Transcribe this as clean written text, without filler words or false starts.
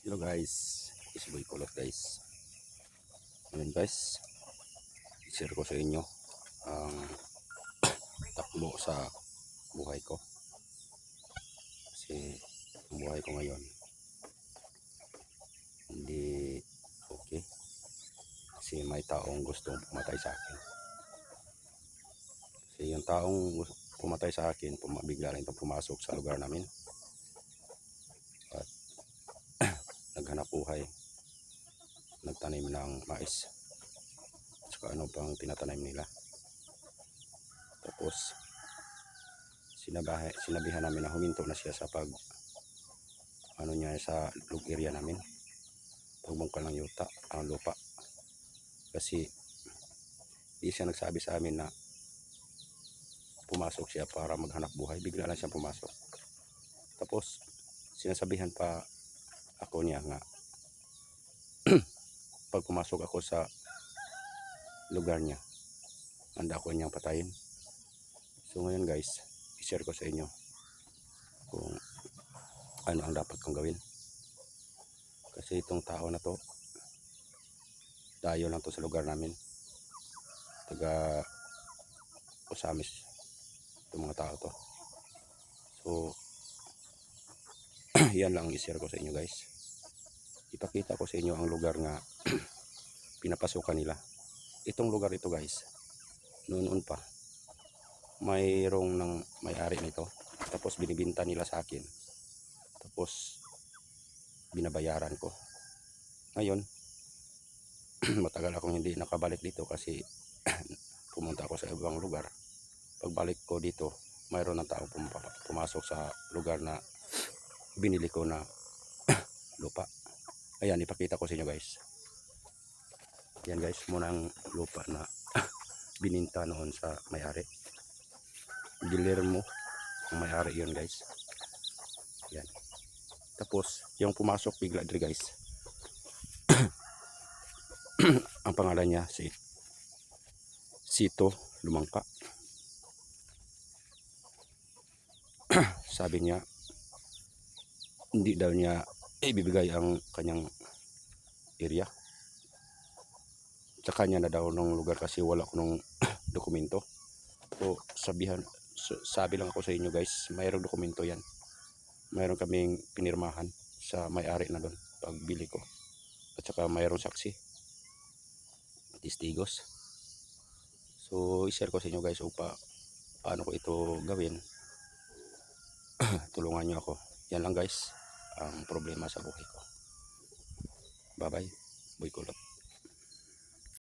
Hello guys, is Boy Kulot guys. Ngayon guys, i-share ko sa inyo ang takbo sa buhay ko. Kasi ang buhay ko ngayon hindi okay. Kasi may taong gustong pumatay sa akin. Kasi yung taong pumatay sa akin, bigla lang itong pumasok sa lugar namin. At naghanap buhay, nagtanim ng mais, saka ano pang tinatanim nila. Tapos sinabihan namin na huminto na siya sa ano niya sa lug area namin, pagbungkal ng lupa. Kasi di siya nagsabi sa amin na pumasok siya para maghanap buhay, bigla lang siya pumasok. Tapos sinasabihan pa ako niya nga pag pumasok ako sa lugar niya, handa ako niyang patayin. So ngayon guys, i-share ko sa inyo kung ano ang dapat kong gawin. Kasi itong tao na to, dayo lang to sa lugar namin, taga Osamis itong mga tao to. So yan lang i-share ko sa inyo guys. Ipakita ko sa inyo ang lugar nga pinapasukan nila. Itong lugar ito guys, noon pa mayroong may-ari nito, tapos binibinta nila sa akin, tapos binabayaran ko. Ngayon matagal akong hindi nakabalik dito kasi pumunta ako sa ibang lugar. Pagbalik ko dito, mayroon ng tao pumasok sa lugar na binili ko na lupa. Ayan, ipakita ko sa inyo guys. Yan guys, muna ang lupa na bininta noon sa may-ari. Guillermo ang may-ari yun guys. Yan. Tapos yung pumasok bigla dito guys, ang pangalan niya si Sito Lumangka. Sabi niya hindi daw niya ibibigay ang kanyang area sa kanya na daw nung lugar kasi wala ko nung dokumento. So sabi lang ako sa inyo guys, mayroong dokumento yan, mayroon kaming pinirmahan sa may-ari na doon pagbili ko, at saka mayroong saksi, testigos. So i-share ko sa inyo guys paano ko ito gawin. Tulungan nyo ako. Yan lang guys ang problema sa buhay ko. Bye bye, Boy Kulot.